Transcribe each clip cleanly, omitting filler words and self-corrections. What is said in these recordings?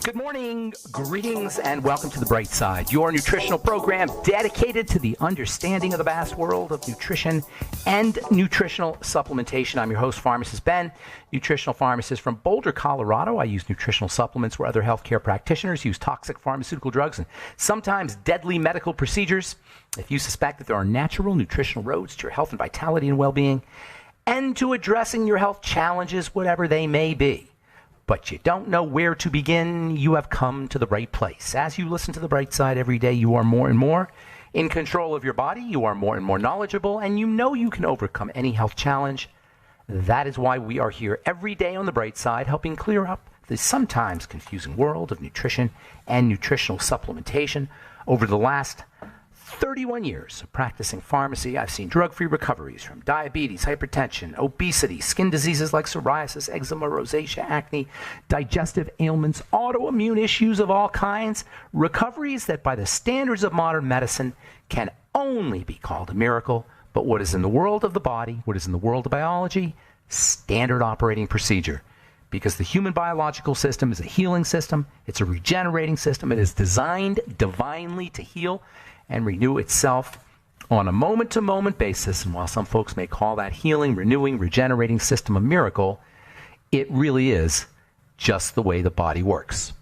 Good morning, greetings, and welcome to The Bright Side, your nutritional program dedicated to the understanding of the vast world of nutrition and nutritional supplementation. I'm your host, Pharmacist Ben, nutritional pharmacist from Boulder, Colorado. I use nutritional supplements where other healthcare practitioners use toxic pharmaceutical drugs and sometimes deadly medical procedures. If you suspect that there are natural nutritional roads to your health and vitality and well-being, and to addressing your health challenges, whatever they may be, but you don't know where to begin, you have come to the right place. As you listen to The Bright Side every day, you are more and more in control of your body, you are more and more knowledgeable, and you know you can overcome any health challenge. That is why we are here every day on The Bright Side, helping clear up the sometimes confusing world of nutrition and nutritional supplementation. Over the last 31 years of practicing pharmacy, I've seen drug-free recoveries from diabetes, hypertension, obesity, skin diseases like psoriasis, eczema, rosacea, acne, digestive ailments, autoimmune issues of all kinds, recoveries that by the standards of modern medicine can only be called a miracle, but what is in the world of the body, what is in the world of biology, standard operating procedure. Because the human biological system is a healing system, it's a regenerating system, it is designed divinely to heal and renew itself on a moment-to-moment basis. And while some folks may call that healing, renewing, regenerating system a miracle, it really is just the way the body works.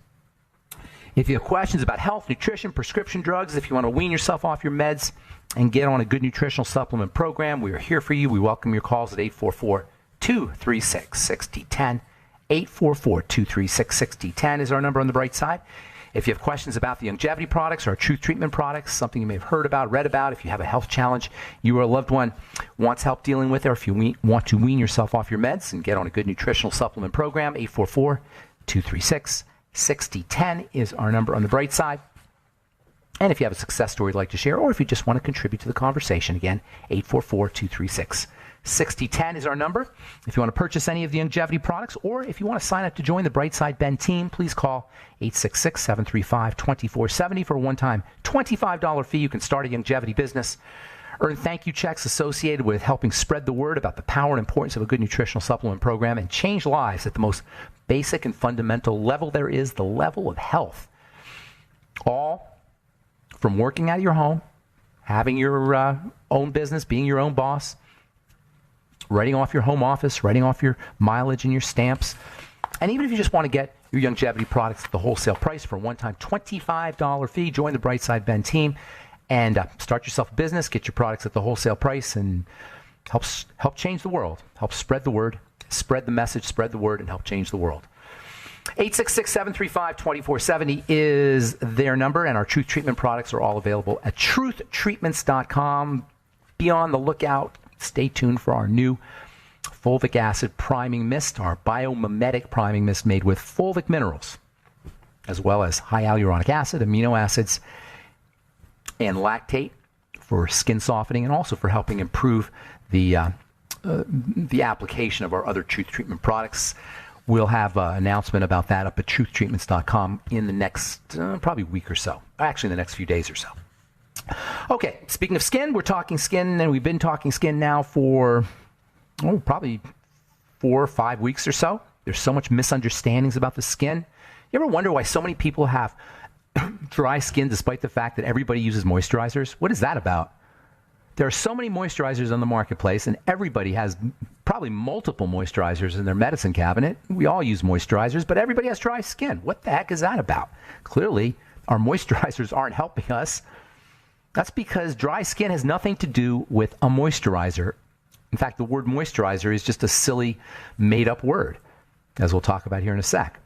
If you have questions about health, nutrition, prescription drugs, if you want to wean yourself off your meds and get on a good nutritional supplement program, we are here for you. We welcome your calls at 844-236-6010. 844-236-6010 is our number on The Bright Side. If you have questions about the longevity products or truth treatment products, something you may have heard about, read about, if you have a health challenge you or a loved one wants help dealing with, or if you want to wean yourself off your meds and get on a good nutritional supplement program, 844-236-6010 is our number on The Bright Side. And if you have a success story you'd like to share, or if you just want to contribute to the conversation, again, 844-236-6010 is our number. If you want to purchase any of the longevity products, or if you want to sign up to join the Bright Side Ben team, please call 866-735-2470 for a one-time $25 fee. You can start a longevity business, earn thank you checks associated with helping spread the word about the power and importance of a good nutritional supplement program, and change lives at the most basic and fundamental level there is, the level of health. All from working out of your home, having your own business, being your own boss, writing off your home office, writing off your mileage and your stamps. And even if you just want to get your longevity products at the wholesale price for a one-time $25 fee, join the Bright Side Ben team and start yourself a business, get your products at the wholesale price, and help change the world. Help spread the word, spread the message, spread the word, and help change the world. 866-735-2470 is their number, and our Truth Treatment products are all available at truthtreatments.com. Be on the lookout. Stay tuned for our new fulvic acid priming mist, our biomimetic priming mist made with fulvic minerals, as well as high hyaluronic acid, amino acids, and lactate for skin softening, and also for helping improve the application of our other Truth Treatment products. We'll have an announcement about that up at truthtreatments.com in the next probably week or so. Actually, in the next few days or so. Okay, speaking of skin, we're talking skin, and we've been talking skin now for probably 4 or 5 weeks or so. There's so much misunderstandings about the skin. You ever wonder why so many people have dry skin despite the fact that everybody uses moisturizers? What is that about? There are so many moisturizers on the marketplace, and everybody has probably multiple moisturizers in their medicine cabinet. We all use moisturizers, but everybody has dry skin. What the heck is that about? Clearly, our moisturizers aren't helping us. That's because dry skin has nothing to do with a moisturizer. In fact, the word moisturizer is just a silly, made-up word, as we'll talk about here in a sec.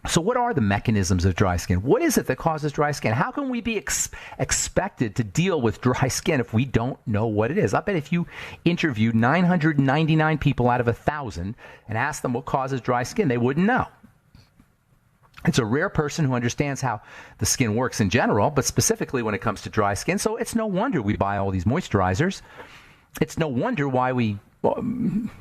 So what are the mechanisms of dry skin? What is it that causes dry skin? How can we be expected to deal with dry skin if we don't know what it is? I bet if you interviewed 999 people out of 1,000 and asked them what causes dry skin, they wouldn't know. It's a rare person who understands how the skin works in general, but specifically when it comes to dry skin. So it's no wonder we buy all these moisturizers. It's no wonder why we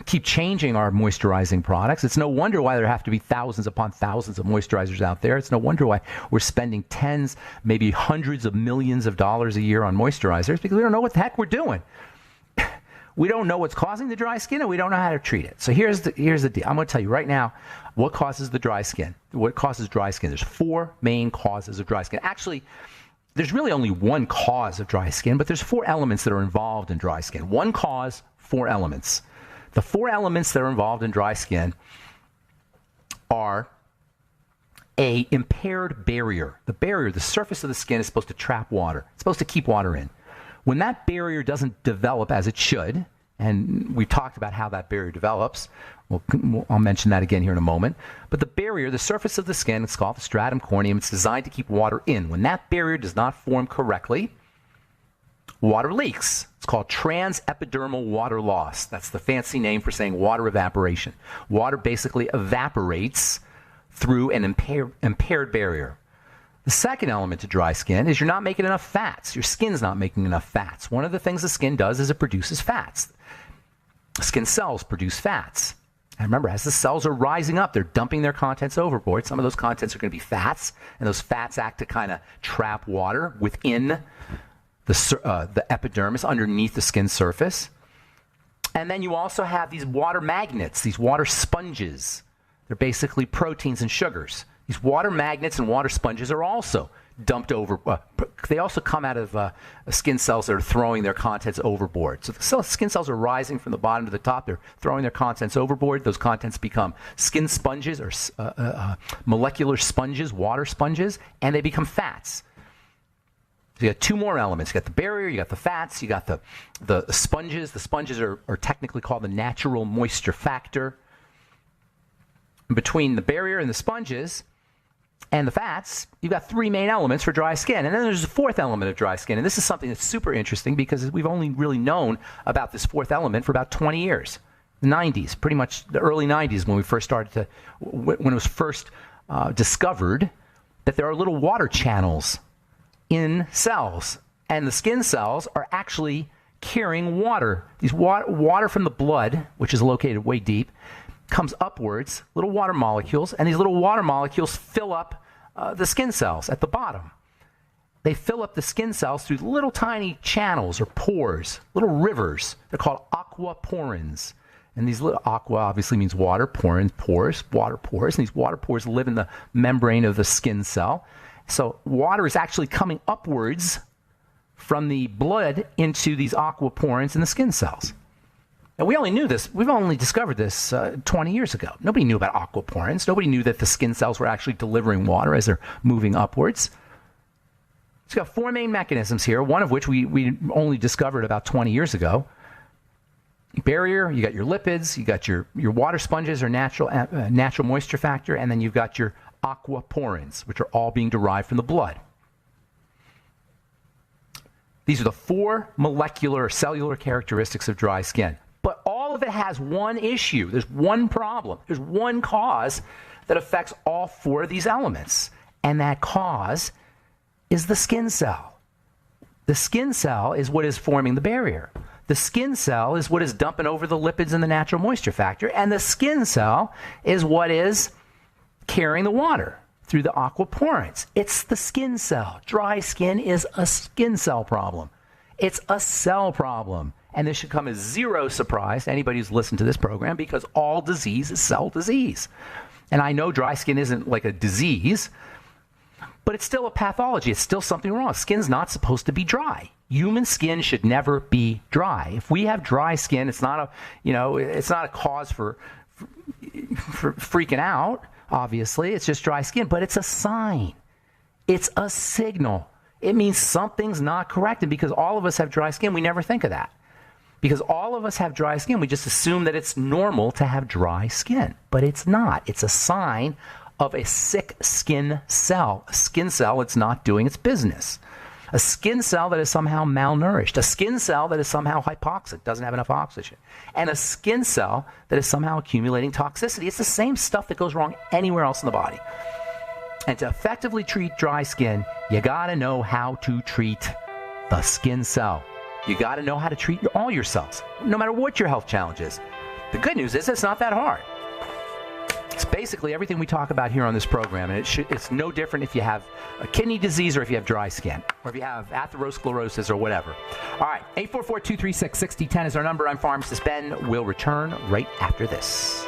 keep changing our moisturizing products. It's no wonder why there have to be thousands upon thousands of moisturizers out there. It's no wonder why we're spending tens, maybe hundreds of millions of dollars a year on moisturizers, because we don't know what the heck we're doing. We don't know what's causing the dry skin, and we don't know how to treat it. So here's the deal. I'm going to tell you right now what causes the dry skin. What causes dry skin? There's 4 main causes of dry skin. Actually, there's really only one cause of dry skin, but there's 4 elements that are involved in dry skin. One cause, 4 elements. The 4 elements that are involved in dry skin are a impaired barrier. The barrier, the surface of the skin, is supposed to trap water. It's supposed to keep water in. When that barrier doesn't develop as it should, and we've talked about how that barrier develops, I'll mention that again here in a moment, but the barrier, the surface of the skin, it's called the stratum corneum. It's designed to keep water in. When that barrier does not form correctly, water leaks. It's called transepidermal water loss. That's the fancy name for saying water evaporation. Water basically evaporates through an impaired barrier. The second element to dry skin is you're not making enough fats. Your skin's not making enough fats. One of the things the skin does is it produces fats. Skin cells produce fats. And remember, as the cells are rising up, they're dumping their contents overboard. Some of those contents are going to be fats, and those fats act to kind of trap water within the epidermis, underneath the skin surface. And then you also have these water magnets, these water sponges. They're basically proteins and sugars. These water magnets and water sponges are also dumped over. They also come out of skin cells that are throwing their contents overboard. So the skin cells are rising from the bottom to the top. They're throwing their contents overboard. Those contents become skin sponges or molecular sponges, water sponges, and they become fats. So you got 2 more elements. You got the barrier, you got the fats, you got the sponges. The sponges are technically called the natural moisture factor. And between the barrier and the sponges and the fats, you've got 3 main elements for dry skin. And then there's a 4th element of dry skin. And this is something that's super interesting because we've only really known about this 4th element for about 20 years. The 90s, pretty much the early 90s when we first started when it was first discovered that there are little water channels in cells. And the skin cells are actually carrying water. These water from the blood, which is located way deep, comes upwards, little water molecules, and these little water molecules fill up the skin cells at the bottom. They fill up the skin cells through little tiny channels or pores, little rivers. They're called aquaporins. And these little aqua obviously means water, porins, pores, water pores. And these water pores live in the membrane of the skin cell. So water is actually coming upwards from the blood into these aquaporins in the skin cells. And we only knew this, we've only discovered this 20 years ago. Nobody knew about aquaporins. Nobody knew that the skin cells were actually delivering water as they're moving upwards. So you've got 4 main mechanisms here, one of which we only discovered about 20 years ago. Barrier, you got your lipids, you got your water sponges or natural moisture factor, and then you've got your aquaporins, which are all being derived from the blood. These are the 4 molecular or cellular characteristics of dry skin. But all of it has one issue. There's one problem. There's one cause that affects all 4 of these elements. And that cause is the skin cell. The skin cell is what is forming the barrier. The skin cell is what is dumping over the lipids and the natural moisture factor. And the skin cell is what is carrying the water through the aquaporins. It's the skin cell. Dry skin is a skin cell problem. It's a cell problem. And this should come as zero surprise to anybody who's listened to this program because all disease is cell disease. And I know dry skin isn't like a disease, but it's still a pathology. It's still something wrong. Skin's not supposed to be dry. Human skin should never be dry. If we have dry skin, it's not a cause for freaking out, obviously. It's just dry skin, but it's a sign. It's a signal. It means something's not correct. And because all of us have dry skin, we never think of that. Because all of us have dry skin, we just assume that it's normal to have dry skin. But it's not. It's a sign of a sick skin cell. A skin cell that's not doing its business. A skin cell that is somehow malnourished. A skin cell that is somehow hypoxic, doesn't have enough oxygen. And a skin cell that is somehow accumulating toxicity. It's the same stuff that goes wrong anywhere else in the body. And to effectively treat dry skin, you got to know how to treat the skin cell. You got to know how to treat all your cells, no matter what your health challenge is. The good news is it's not that hard. It's basically everything we talk about here on this program, and it's no different if you have a kidney disease or if you have dry skin or if you have atherosclerosis or whatever. All right, 844-236-6010 is our number. I'm Pharmacist Ben. We'll return right after this.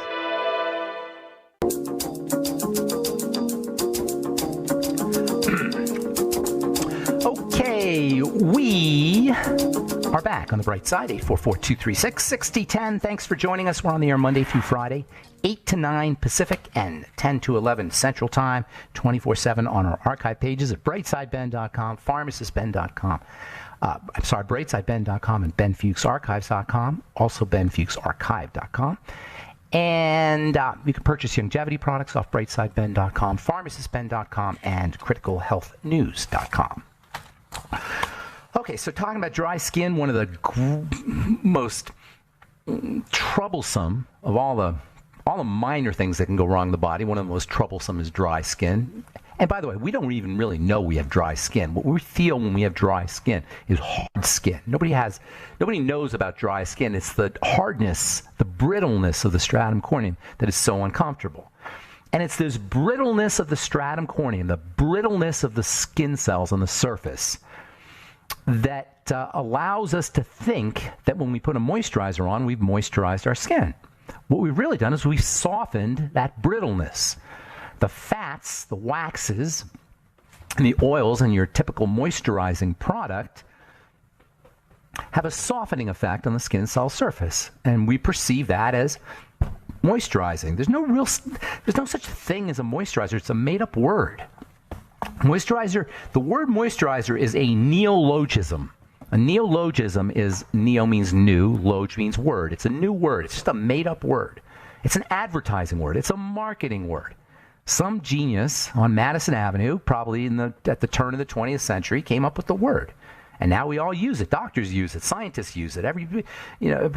Okay, we are back on the bright side, 844-236-6010. Thanks for joining us. We're on the air Monday through Friday, 8 to 9 Pacific and 10 to 11 Central Time, 24/7 on our archive pages at brightsideben.com, pharmacistben.com. I'm sorry, brightsideben.com and benfuchsarchives.com, also benfuchsarchive.com. And you can purchase longevity products off brightsideben.com, pharmacistben.com, and criticalhealthnews.com. Okay, so talking about dry skin, one of the most troublesome of all the minor things that can go wrong in the body, one of the most troublesome is dry skin. And by the way, we don't even really know we have dry skin. What we feel when we have dry skin is hard skin. Nobody knows about dry skin. It's the hardness, the brittleness of the stratum corneum that is so uncomfortable. And it's this brittleness of the stratum corneum, the brittleness of the skin cells on the surface, that allows us to think that when we put a moisturizer on, we've moisturized our skin. What we've really done is we've softened that brittleness. The fats, the waxes, and the oils in your typical moisturizing product have a softening effect on the skin cell surface, and we perceive that as moisturizing. There's no such thing as a moisturizer. It's a made-up word. Moisturizer, the word moisturizer is a neologism. A neologism is, neo means new, log means word. It's a new word. It's just a made-up word. It's an advertising word. It's a marketing word. Some genius on Madison Avenue, probably at the turn of the 20th century, came up with the word. And now we all use it. Doctors use it. Scientists use it.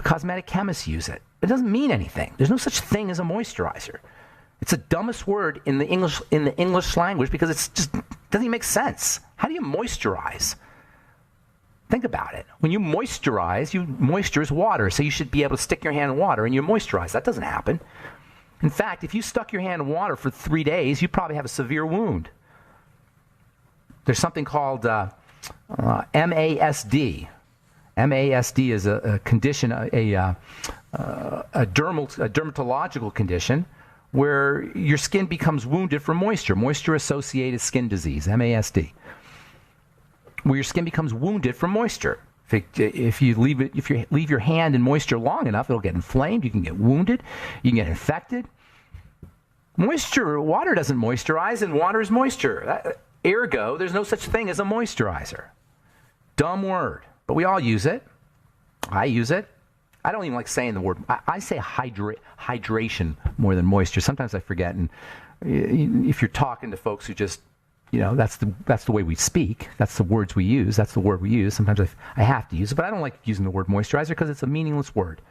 Cosmetic chemists use it. It doesn't mean anything. There's no such thing as a moisturizer. It's the dumbest word in the English language because it just doesn't even make sense. How do you moisturize? Think about it. When you moisturize, moisture is water, so you should be able to stick your hand in water and you moisturize. That doesn't happen. In fact, if you stuck your hand in water for 3 days, you probably have a severe wound. There's something called MASD. MASD is a condition, a dermatological condition where your skin becomes wounded from moisture, moisture-associated skin disease, MASD, where your skin becomes wounded from moisture. If you leave your hand in moisture long enough, it'll get inflamed. You can get wounded. You can get infected. Water doesn't moisturize, and water is moisture. Ergo, there's no such thing as a moisturizer. Dumb word, but we all use it. I use it. I don't even like saying the word. I say hydration more than moisture. Sometimes I forget, and if you're talking to folks who just, that's the way we speak. That's the words we use. That's the word we use. Sometimes I have to use it, but I don't like using the word moisturizer because it's a meaningless word.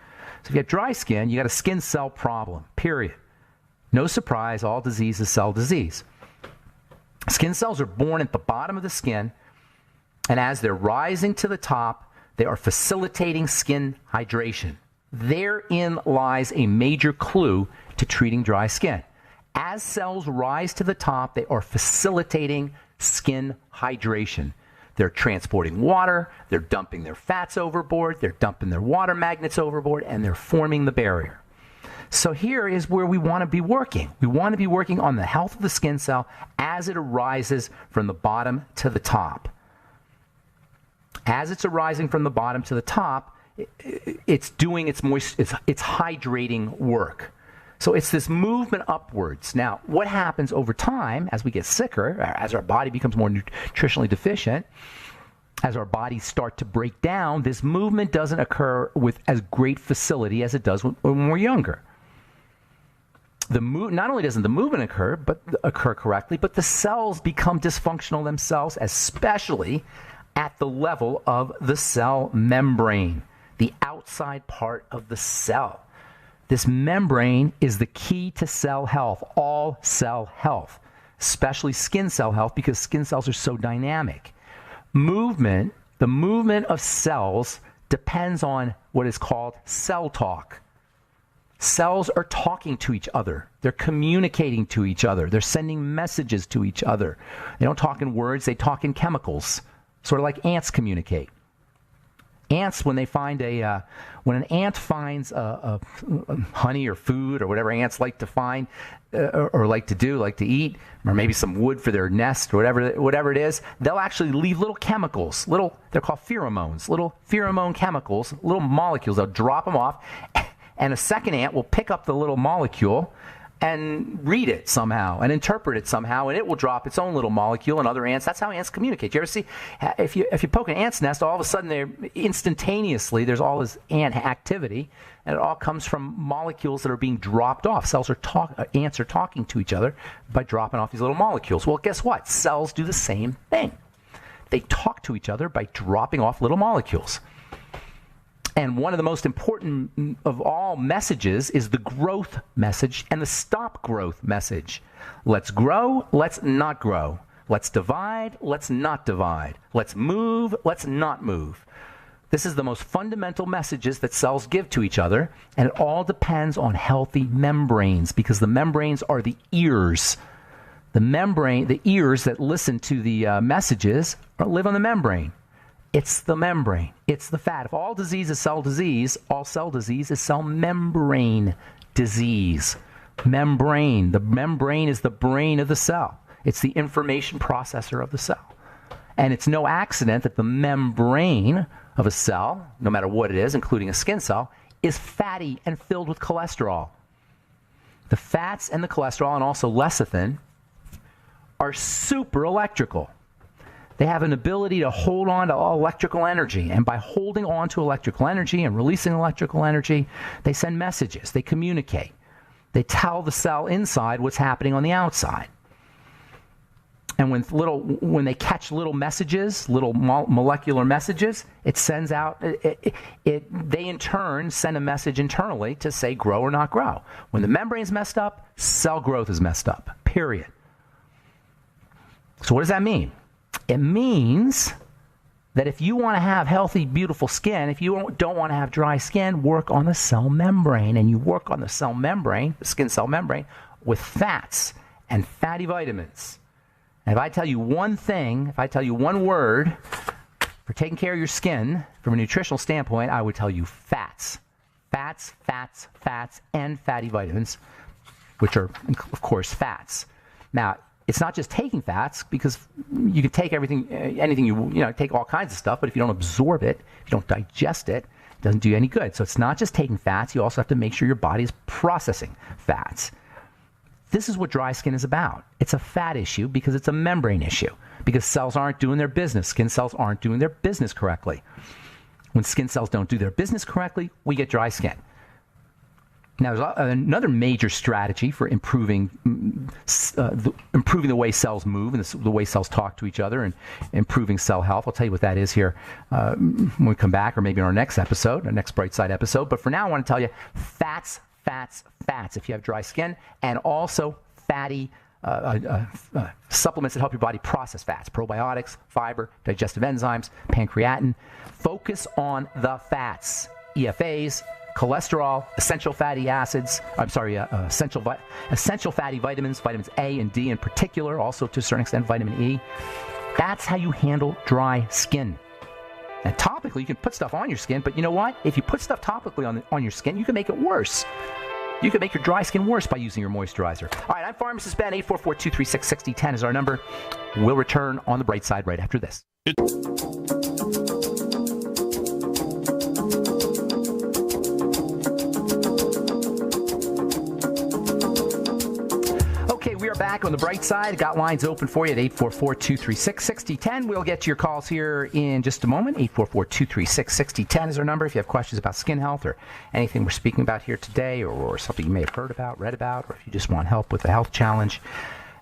So if you have dry skin, you got a skin cell problem, period. No surprise, all disease is cell disease. Skin cells are born at the bottom of the skin, and as they're rising to the top, they are facilitating skin hydration. Therein lies a major clue to treating dry skin. As cells rise to the top, they are facilitating skin hydration. They're transporting water, they're dumping their fats overboard, they're dumping their water magnets overboard, and they're forming the barrier. So here is where we want to be working. We want to be working on the health of the skin cell as it arises from the bottom to the top. As it's arising from the bottom to the top, it's doing its hydrating work. So it's this movement upwards. Now, what happens over time as we get sicker, as our body becomes more nutritionally deficient, as our bodies start to break down, this movement doesn't occur with as great facility as it does when we're younger. Not only doesn't the movement occur correctly, but the cells become dysfunctional themselves, especially at the level of the cell membrane, the outside part of the cell. This membrane is the key to cell health, all cell health, especially skin cell health, because skin cells are so dynamic. The movement of cells depends on what is called cell talk. Cells are talking to each other. They're communicating to each other. They're sending messages to each other. They don't talk in words, they talk in chemicals, sort of like ants communicate. Ants, when an ant finds honey or food or whatever ants like to find or like to eat, or maybe some wood for their nest or whatever it is, they'll actually leave little chemicals, they're called pheromones, little pheromone chemicals, little molecules. They'll drop them off, and a second ant will pick up the little molecule and read it somehow and interpret it somehow, and it will drop its own little molecule, and other ants. That's how ants communicate. You ever see, if you poke an ant's nest, all of a sudden instantaneously there's all this ant activity, and it all comes from molecules that are being dropped off. Ants are talking to each other by dropping off these little molecules. Well, guess what? Cells do the same thing. They talk to each other by dropping off little molecules. And one of the most important of all messages is the growth message and the stop growth message. Let's grow, let's not grow. Let's divide, let's not divide. Let's move, let's not move. This is the most fundamental messages that cells give to each other, and it all depends on healthy membranes, because the membranes are the ears. The ears that listen to the messages live on the membrane. It's the membrane. It's the fat. If all disease is cell disease, all cell disease is cell membrane disease. Membrane. The membrane is the brain of the cell. It's the information processor of the cell. And it's no accident that the membrane of a cell, no matter what it is, including a skin cell, is fatty and filled with cholesterol. The fats and the cholesterol, and also lecithin, are super electrical. They have an ability to hold on to electrical energy. And by holding on to electrical energy and releasing electrical energy, they send messages. They communicate. They tell the cell inside what's happening on the outside. And when they catch little messages, little molecular messages, it sends out, they in turn send a message internally to say grow or not grow. When the membrane's messed up, cell growth is messed up, period. So what does that mean? It means that if you want to have healthy, beautiful skin, if you don't want to have dry skin, work on the cell membrane. And you work on the cell membrane, the skin cell membrane, with fats and fatty vitamins. And if I tell you one thing, if I tell you one word for taking care of your skin from a nutritional standpoint, I would tell you fats. Fats, fats, fats, and fatty vitamins, which are, of course, fats. Now, it's not just taking fats, because you can take anything you take all kinds of stuff, but if you don't absorb it, if you don't digest it, it doesn't do you any good. So it's not just taking fats. You also have to make sure your body is processing fats. This is what dry skin is about. It's a fat issue because it's a membrane issue, because cells aren't doing their business. Skin cells aren't doing their business correctly. When skin cells don't do their business correctly, we get dry skin. Now, there's another major strategy for improving the way cells move and the way cells talk to each other and improving cell health. I'll tell you what that is here when we come back, or maybe in our next episode, our next Bright Side episode. But for now, I want to tell you fats, fats, fats if you have dry skin, and also fatty supplements that help your body process fats, probiotics, fiber, digestive enzymes, pancreatin. Focus on the fats, EFAs, cholesterol, essential fatty acids, essential fatty vitamins, vitamins A and D in particular, also to a certain extent vitamin E. That's how you handle dry skin. And topically, you can put stuff on your skin, but you know what? If you put stuff topically on your skin, you can make it worse. You can make your dry skin worse by using your moisturizer. All right, I'm Pharmacist Ben. 844-236-6010 is our number. We'll return on the Bright Side right after this. We are back on the Bright Side. Got lines open for you at 844-236-6010. We'll get to your calls here in just a moment. 844-236-6010 is our number if you have questions about skin health or anything we're speaking about here today, or something you may have heard about, read about, or if you just want help with a health challenge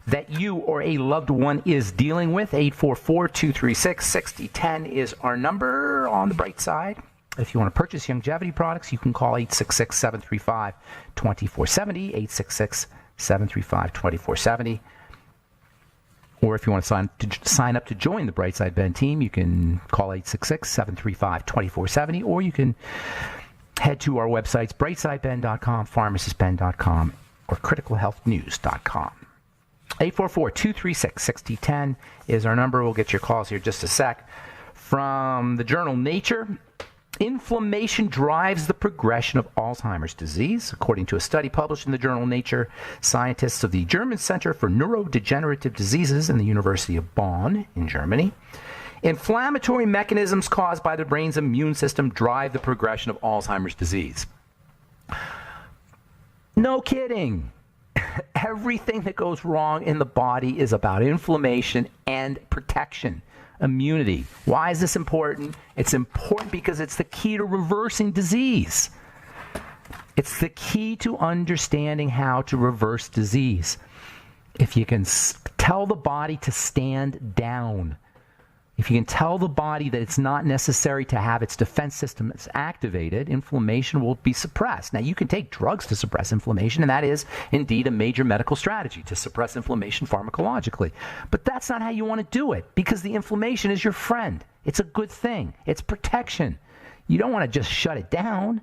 that you or a loved one is dealing with. 844-236-6010 is our number on the Bright Side. If you want to purchase longevity products, you can call 866-735-2470, 866-735-2470. Or if you want to sign up to join the Brightside Ben team, you can call 866-735-2470, or you can head to our websites, brightsideben.com, pharmacistben.com, or criticalhealthnews.com. 844-236-6010 is our number. We'll get your calls here in just a sec. From the journal Nature, inflammation drives the progression of Alzheimer's disease. According to a study published in the journal Nature, scientists of the German Center for Neurodegenerative Diseases in the University of Bonn in Germany, inflammatory mechanisms caused by the brain's immune system drive the progression of Alzheimer's disease. No kidding. Everything that goes wrong in the body is about inflammation and protection, immunity. Why is this important? It's important because it's the key to reversing disease. It's the key to understanding how to reverse disease. If you can tell the body to stand down, if you can tell the body that it's not necessary to have its defense system activated, inflammation will be suppressed. Now, you can take drugs to suppress inflammation, and that is indeed a major medical strategy, to suppress inflammation pharmacologically. But that's not how you want to do it, because the inflammation is your friend. It's a good thing. It's protection. You don't want to just shut it down.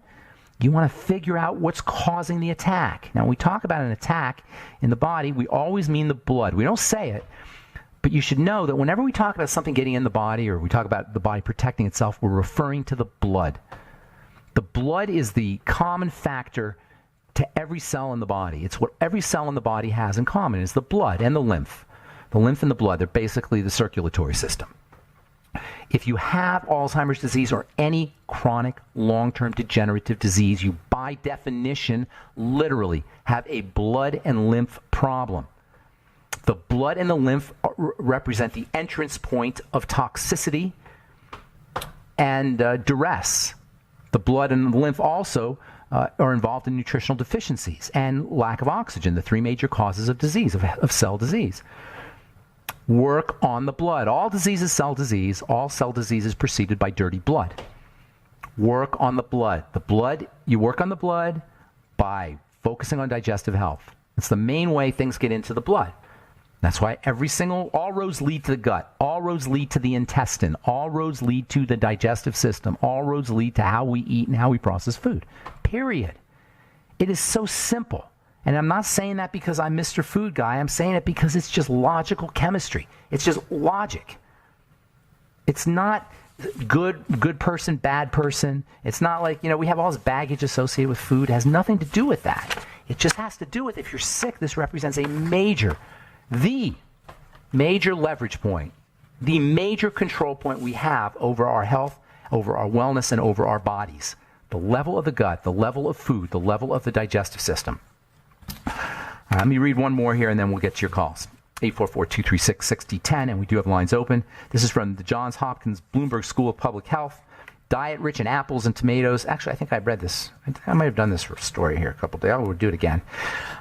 You want to figure out what's causing the attack. Now, when we talk about an attack in the body, we always mean the blood. We don't say it. But you should know that whenever we talk about something getting in the body, or we talk about the body protecting itself, we're referring to the blood. The blood is the common factor to every cell in the body. It's what every cell in the body has in common, is the blood and the lymph. The lymph and the blood, they're basically the circulatory system. If you have Alzheimer's disease or any chronic long-term degenerative disease, you by definition literally have a blood and lymph problem. The blood and the lymph represent the entrance point of toxicity and duress. The blood and the lymph also are involved in nutritional deficiencies and lack of oxygen, the three major causes of disease, of cell disease. Work on the blood. All disease is cell disease. All cell disease is preceded by dirty blood. Work on the blood. You work on the blood by focusing on digestive health. It's the main way things get into the blood. That's why all roads lead to the gut. All roads lead to the intestine. All roads lead to the digestive system. All roads lead to how we eat and how we process food. Period. It is so simple. And I'm not saying that because I'm Mr. Food Guy. I'm saying it because it's just logical chemistry. It's just logic. It's not good person, bad person. It's not like, we have all this baggage associated with food. It has nothing to do with that. It just has to do with, if you're sick, this represents the major leverage point, the major control point we have over our health, over our wellness, and over our bodies. The level of the gut, the level of food, the level of the digestive system. Let me read one more here, and then we'll get to your calls. 844-236-6010, and we do have lines open. This is from the Johns Hopkins Bloomberg School of Public Health. Diet rich in apples and tomatoes. Actually, I think I read this. I might have done this story here a couple of days. I will do it again.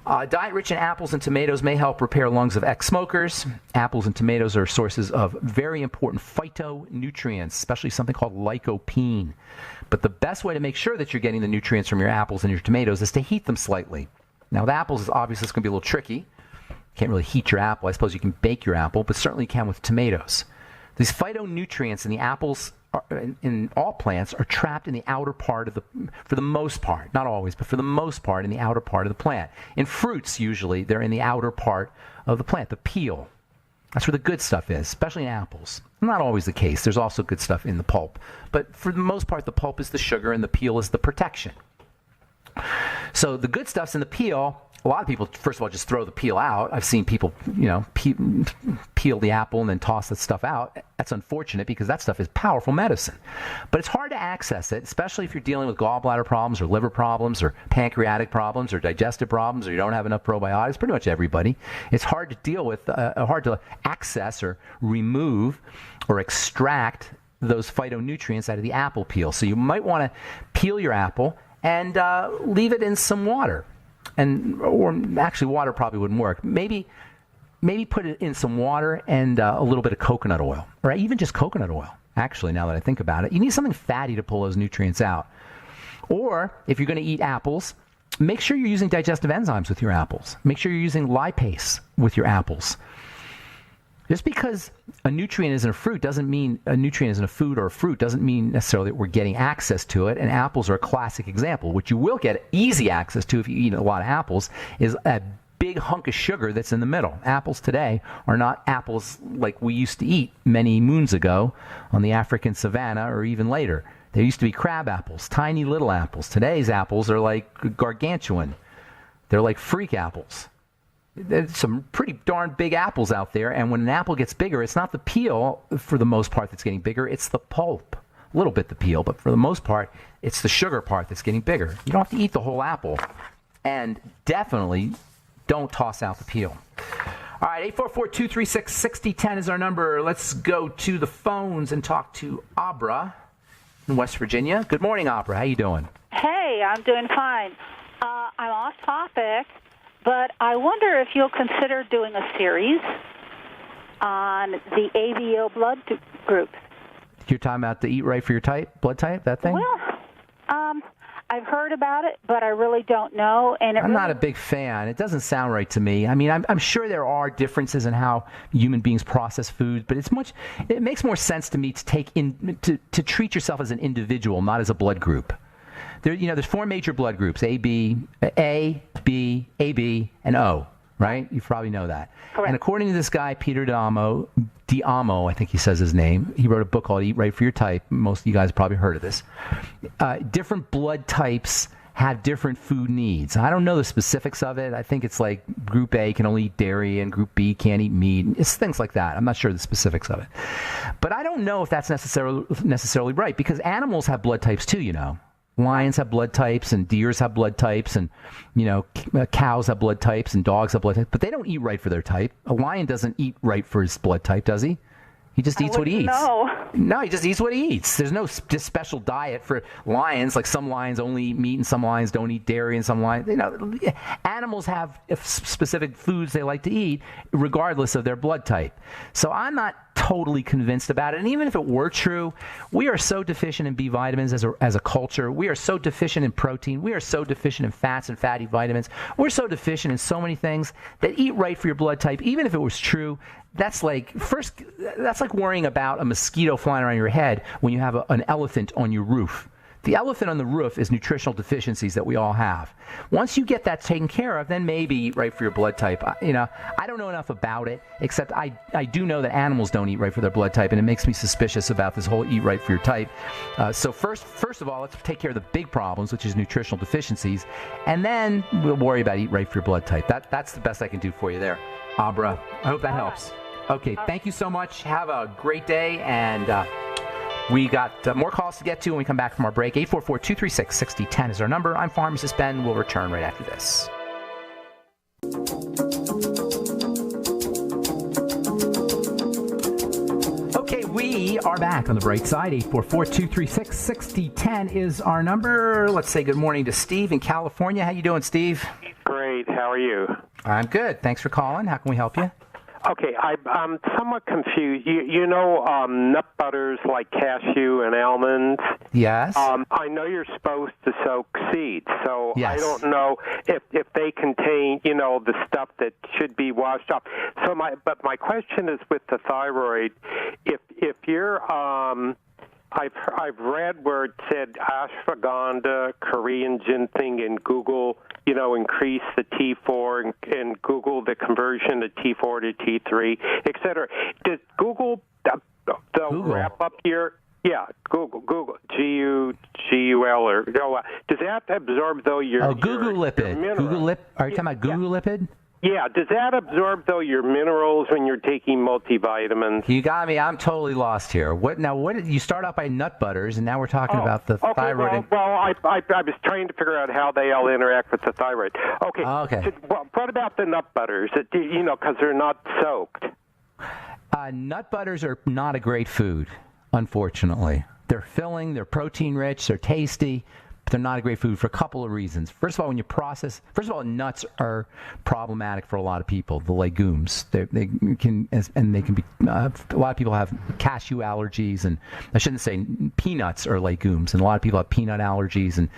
Diet rich in apples and tomatoes may help repair lungs of ex-smokers. Apples and tomatoes are sources of very important phytonutrients, especially something called lycopene. But the best way to make sure that you're getting the nutrients from your apples and your tomatoes is to heat them slightly. Now, with apples, it's obviously it's going to be a little tricky. You can't really heat your apple. I suppose you can bake your apple, but certainly you can with tomatoes. These phytonutrients in the apples, in all plants, are trapped in the outer part of for the most part, not always, but for the most part, in the outer part of the plant. In fruits, usually, they're in the outer part of the plant, the peel. That's where the good stuff is, especially in apples. Not always the case. There's also good stuff in the pulp. But for the most part, the pulp is the sugar and the peel is the protection. So the good stuff's in the peel. A lot of people, first of all, just throw the peel out. I've seen people, peel the apple and then toss that stuff out. That's unfortunate because that stuff is powerful medicine. But it's hard to access it, especially if you're dealing with gallbladder problems or liver problems or pancreatic problems or digestive problems or you don't have enough probiotics. Pretty much everybody. It's hard to deal with, hard to access or remove or extract those phytonutrients out of the apple peel. So you might want to peel your apple and leave it in some water. Or actually, water probably wouldn't work. Maybe put it in some water and a little bit of coconut oil, or even just coconut oil. Actually, now that I think about it, you need something fatty to pull those nutrients out. Or if you're going to eat apples, make sure you're using digestive enzymes with your apples. Make sure you're using lipase with your apples. Just because a nutrient isn't a fruit doesn't mean a nutrient isn't a food or a fruit doesn't mean necessarily that we're getting access to it. And apples are a classic example. What you will get easy access to if you eat a lot of apples is a big hunk of sugar that's in the middle. Apples today are not apples like we used to eat many moons ago on the African savannah or even later. There used to be crab apples, tiny little apples. Today's apples are like gargantuan. They're like freak apples. There's some pretty darn big apples out there, and when an apple gets bigger, it's not the peel for the most part that's getting bigger, it's the pulp. A little bit the peel, but for the most part, it's the sugar part that's getting bigger. You don't have to eat the whole apple, and definitely don't toss out the peel. All right, 844-236-6010 is our number. Let's go to the phones and talk to Abra in West Virginia. Good morning, Abra. How you doing? Hey, I'm doing fine. I'm off topic, but I wonder if you'll consider doing a series on the ABO blood groups. You're talking about the Eat Right for Your Type, blood type, that thing? Well, I've heard about it, but I really don't know. And I'm not a big fan. It doesn't sound right to me. I mean, I'm sure there are differences in how human beings process food, but it makes more sense to me to treat yourself as an individual, not as a blood group. There's 4 major blood groups: A, B, and O. Right? You probably know that. Correct. And according to this guy, Peter Diamo, I think he says his name. He wrote a book called Eat Right for Your Type. Most of you guys probably heard of this. Different blood types have different food needs. I don't know the specifics of it. I think it's like Group A can only eat dairy and Group B can't eat meat. It's things like that. I'm not sure the specifics of it. But I don't know if that's necessarily right, because animals have blood types too, Lions have blood types, and deers have blood types, and cows have blood types, and dogs have blood types. But they don't eat right for their type. A lion doesn't eat right for his blood type, does he? He just eats what he eats. No, he just eats what he eats. There's no special diet for lions. Like some lions only eat meat, and some lions don't eat dairy, and some lions. Animals have specific foods they like to eat, regardless of their blood type. So I'm not totally convinced about it. And even if it were true, we are so deficient in B vitamins as a culture. We are so deficient in protein. We are so deficient in fats and fatty vitamins. We're so deficient in so many things that eat right for your blood type, even if it was true, that's like worrying about a mosquito flying around your head when you have an elephant on your roof. The elephant on the roof is nutritional deficiencies that we all have. Once you get that taken care of, then maybe eat right for your blood type. I don't know enough about it, except I do know that animals don't eat right for their blood type, and it makes me suspicious about this whole eat right for your type. So first of all, let's take care of the big problems, which is nutritional deficiencies, and then we'll worry about eat right for your blood type. That's the best I can do for you there, Abra. I hope that helps. Okay, thank you so much. Have a great day, and we got more calls to get to when we come back from our break. 844-236-6010 is our number. I'm Pharmacist Ben. We'll return right after this. Okay, we are back on the bright side. 844-236-6010 is our number. Let's say good morning to Steve in California. How you doing, Steve? Great. How are you? I'm good. Thanks for calling. How can we help you? Okay, I'm somewhat confused. Nut butters like cashew and almonds? Yes. I know you're supposed to soak seeds, so yes. I don't know if they contain, the stuff that should be washed off. But my question is with the thyroid, if you're I've read where it said ashwagandha, Korean ginseng, and Google, increase the T4, and Google the conversion of T4 to T3, et cetera. Does Google, they'll wrap up your, Google, G-U-L, or, does that absorb, though, your Google Lipid. Are you talking about Google Lipid? Yeah, does that absorb, though, your minerals when you're taking multivitamins? You got me. I'm totally lost here. What did you start off by nut butters, and now we're talking about the thyroid? I was trying to figure out how they all interact with the thyroid. Okay. Okay. So, what about the nut butters? Because they're not soaked. Nut butters are not a great food, unfortunately. They're filling, they're protein rich, they're tasty, but they're not a great food for a couple of reasons. First of all, nuts are problematic for a lot of people. The legumes, they can be. A lot of people have cashew allergies, and I shouldn't say peanuts are legumes, and a lot of people have peanut allergies. And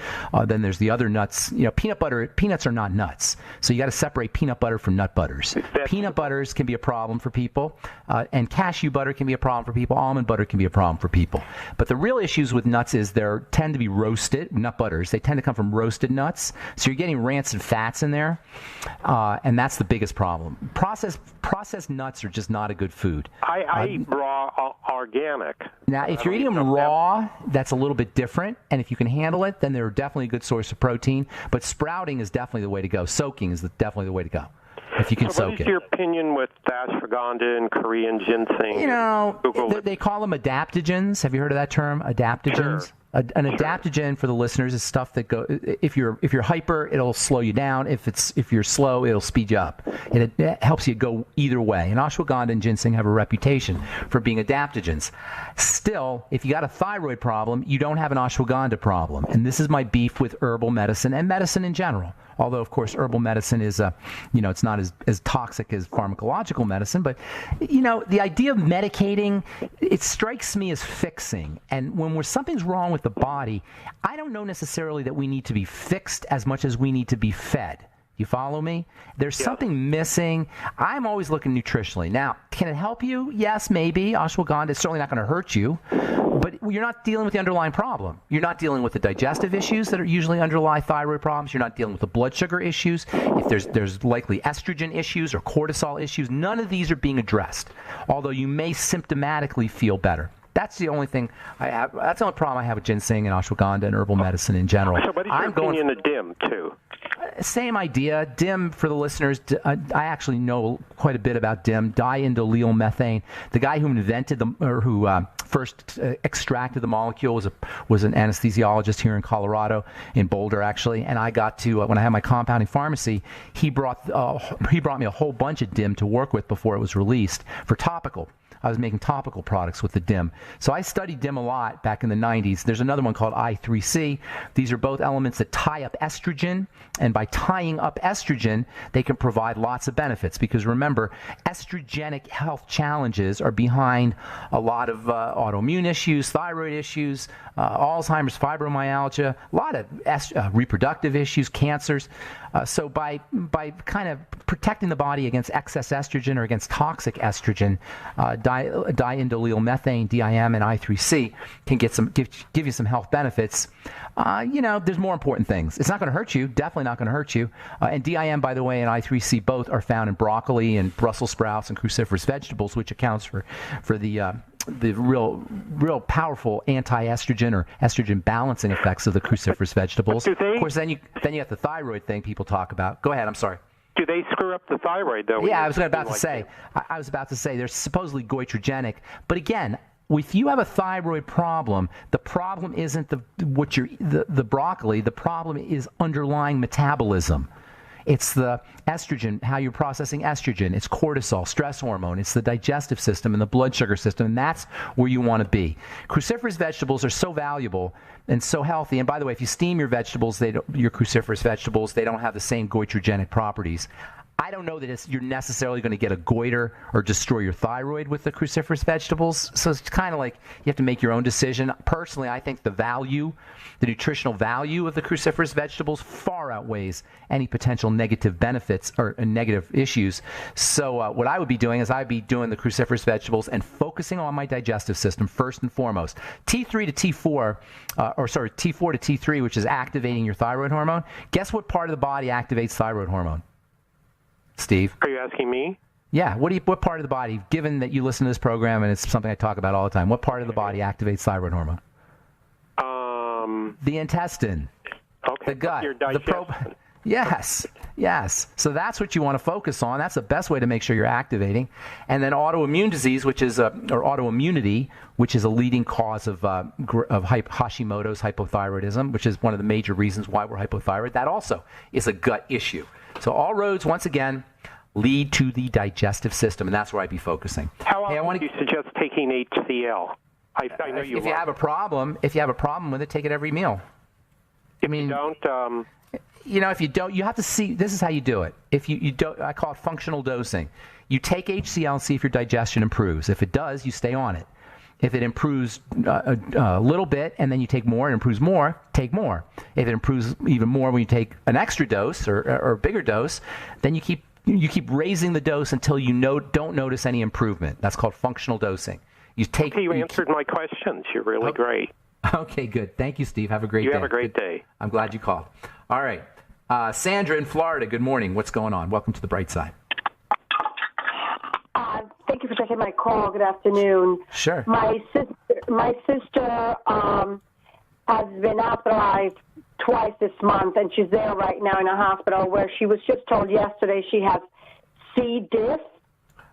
then there's the other nuts. Peanuts are not nuts, so you got to separate peanut butter from nut butters. Peanut butters can be a problem for people, and cashew butter can be a problem for people. Almond butter can be a problem for people. But the real issues with nuts is they tend to be roasted. Nut butters, they tend to come from roasted nuts, so you're getting rancid fats in there, and that's the biggest problem. Processed nuts are just not a good food. I eat raw organic. Now, if you're eating them raw, that's a little bit different, and if you can handle it, then they're definitely a good source of protein. But sprouting is definitely the way to go. Soaking is definitely the way to go, if you can soak it. What is your opinion with ashwagandha and Korean ginseng? They call them adaptogens. Have you heard of that term, adaptogens? Sure. An adaptogen for the listeners is stuff that if you're hyper, it'll slow you down. If you're slow, it'll speed you up. It helps you go either way. And ashwagandha and ginseng have a reputation for being adaptogens. Still, if you got a thyroid problem, you don't have an ashwagandha problem. And this is my beef with herbal medicine and medicine in general. Although, of course, herbal medicine is, it's not as toxic as pharmacological medicine. But, the idea of medicating, it strikes me as fixing. And when something's wrong with the body, I don't know necessarily that we need to be fixed as much as we need to be fed. You follow me? There's something missing. I'm always looking nutritionally. Now, can it help you? Yes, maybe. Ashwagandha is certainly not going to hurt you. But you're not dealing with the underlying problem. You're not dealing with the digestive issues that are usually underlie thyroid problems. You're not dealing with the blood sugar issues. If there's likely estrogen issues or cortisol issues, none of these are being addressed, although you may symptomatically feel better. That's the only thing I have. That's the only problem I have with ginseng and ashwagandha and herbal medicine in general. So what is your opinion of DIM, too? Same idea. DIM, for the listeners, I actually know quite a bit about DIM, diindolyl methane. The guy who invented who first extracted the molecule was an anesthesiologist here in Colorado, in Boulder, actually. And I got to, when I had my compounding pharmacy, he brought me a whole bunch of DIM to work with before it was released for topical. I was making topical products with the DIM. So I studied DIM a lot back in the 90s. There's another one called I3C. These are both elements that tie up estrogen, and by tying up estrogen, they can provide lots of benefits, because remember, estrogenic health challenges are behind a lot of autoimmune issues, thyroid issues, Alzheimer's, fibromyalgia, a lot of reproductive issues, cancers. So by kind of protecting the body against excess estrogen or against toxic estrogen, diindolyl methane, DIM, and I3C can give you some health benefits. There's more important things. It's not going to hurt you. Definitely not going to hurt you. And DIM, by the way, and I3C both are found in broccoli and Brussels sprouts and cruciferous vegetables, which accounts for the real powerful anti-estrogen or estrogen balancing effects of the cruciferous vegetables. Of course, then you have the thyroid thing people talk about. Go ahead. I'm sorry. Do they screw up the thyroid, though? Yeah, I was about to say they're supposedly goitrogenic, but again, if you have a thyroid problem, the problem isn't the broccoli. The problem is underlying metabolism. It's the estrogen, how you're processing estrogen. It's cortisol, stress hormone. It's the digestive system and the blood sugar system, and that's where you want to be. Cruciferous vegetables are so valuable and so healthy. And by the way, if you steam your vegetables, your cruciferous vegetables, they don't have the same goitrogenic properties. I don't know that you're necessarily going to get a goiter or destroy your thyroid with the cruciferous vegetables. So it's kind of like you have to make your own decision. Personally, I think the nutritional value of the cruciferous vegetables far outweighs any potential negative benefits or negative issues. So what I would be doing is I'd be doing the cruciferous vegetables and focusing on my digestive system first and foremost. T3 to T4, T4 to T3, which is activating your thyroid hormone. Guess what part of the body activates thyroid hormone? Steve? Are you asking me? Yeah. What part of the body, given that you listen to this program and it's something I talk about all the time, what part of the body activates thyroid hormone? The intestine. Okay. The gut. Your digestion. Yes. So that's what you want to focus on. That's the best way to make sure you're activating. And then autoimmune disease, or autoimmunity, which is a leading cause of Hashimoto's hypothyroidism, which is one of the major reasons why we're hypothyroid. That also is a gut issue. So all roads, once again, lead to the digestive system, and that's where I'd be focusing. How often do you suggest taking HCl? I know you if you have a problem with it, take it every meal. If you don't, if you don't, you have to see. This is how you do it. If you don't, I call it functional dosing. You take HCl and see if your digestion improves. If it does, you stay on it. If it improves a little bit and then you take more and improves more, take more. If it improves even more when you take an extra dose or a bigger dose, then you keep raising the dose until you don't notice any improvement. That's called functional dosing. You answered my questions. You're really great. Okay, good. Thank you, Steve. Have a great day. You have a great day. I'm glad you called. All right. Sandra in Florida, good morning. What's going on? Welcome to the Bright Side. Thank you for taking my call. Good afternoon. Sure. My sister has been hospitalized twice this month, and she's there right now in a hospital where she was just told yesterday she has C. diff.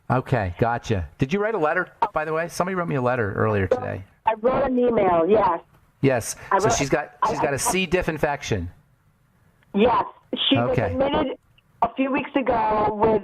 Okay, gotcha. Did you write a letter, by the way? Somebody wrote me a letter earlier today. I wrote an email, yes. Yes. So she's got a C. diff infection. Yes. She was admitted a few weeks ago with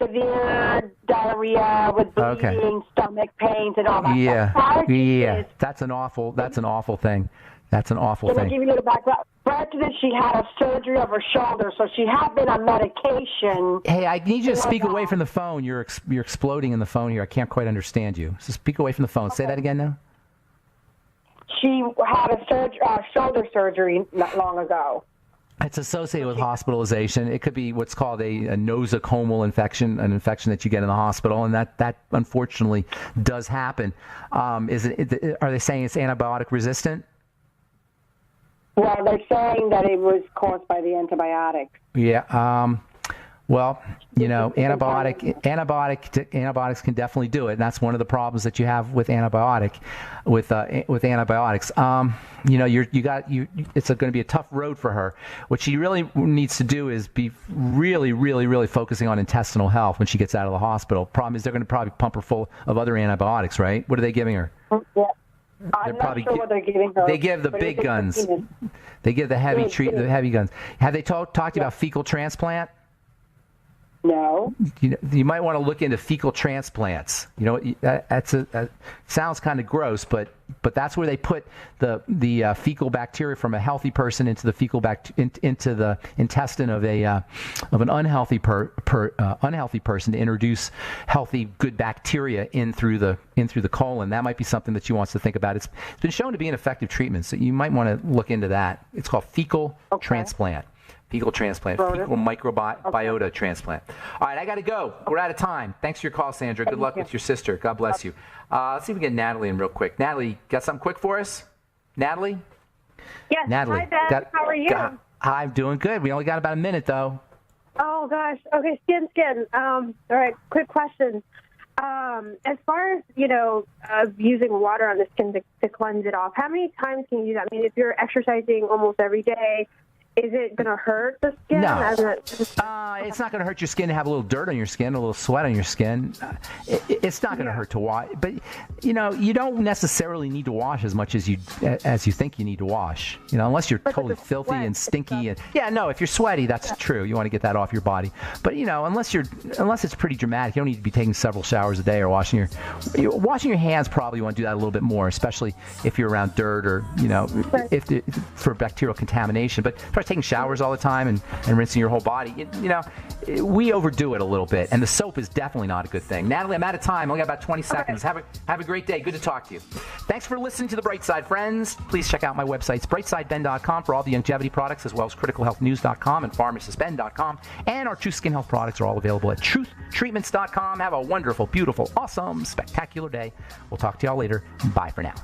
severe diarrhea, with bleeding, stomach pains, and all that. Yeah. That's an awful thing. That's an awful thing. Can I give you a little background? Prior to this, she had a surgery of her shoulder, so she had been on medication. Hey, I need you to speak away from the phone. You're exploding in the phone here. I can't quite understand you. So speak away from the phone. Okay. Say that again now. She had a shoulder surgery not long ago. It's associated with hospitalization. It could be what's called a nosocomial infection, an infection that you get in the hospital, and that unfortunately does happen. Are they saying it's antibiotic resistant? Well, they're saying that it was caused by the antibiotics. Yeah. Well, antibiotics can definitely do it, and that's one of the problems that you have with antibiotics. It's going to be a tough road for her. What she really needs to do is be really, really, really focusing on intestinal health when she gets out of the hospital. Problem is, they're going to probably pump her full of other antibiotics, right? What are they giving her? Yeah. I'm not sure what they're giving her. They give the big guns. They give the heavy guns. Have they talked about fecal transplant? No. You might want to look into fecal transplants. That sounds kind of gross, but that's where they put the fecal bacteria from a healthy person into the into the intestine of an unhealthy person to introduce healthy good bacteria in through the colon. That might be something that she wants to think about. It's been shown to be an effective treatment, so you might want to look into that. It's called fecal transplant. Fecal transplant, fecal microbiota transplant. All right, I got to go. We're out of time. Thanks for your call, Sandra. Good luck with your sister. God bless you. Let's see if we can get Natalie in real quick. Natalie, got something quick for us? Natalie? Yes. Natalie, hi, Ben. How are you? I'm doing good. We only got about a minute, though. Oh, gosh. Okay, skin. All right, quick question. As far as, using water on the skin to cleanse it off, how many times can you do that? I mean, if you're exercising almost every day, is it going to hurt the skin? No. It's not going to hurt your skin to have a little dirt on your skin, a little sweat on your skin. It's not going to hurt to wash. But, you don't necessarily need to wash as much as you think you need to wash. Unless you're totally filthy and stinky. If you're sweaty, that's true. You want to get that off your body. But, unless it's pretty dramatic, you don't need to be taking several showers a day or washing your hands. Probably you want to do that a little bit more, especially if you're around dirt or, for bacterial contamination. But taking showers all the time and rinsing your whole body, we overdo it a little bit, and the soap is definitely not a good thing. Natalie, I'm out of time. Only got about 20 seconds. Have a great day. Good to talk to you. Thanks for listening to The Bright Side, friends. Please check out my websites, brightsideben.com for all the longevity products, as well as criticalhealthnews.com and pharmacistben.com. And our True Skin Health products are all available at truthtreatments.com. Have a wonderful, beautiful, awesome, spectacular day. We'll talk to y'all later. Bye for now.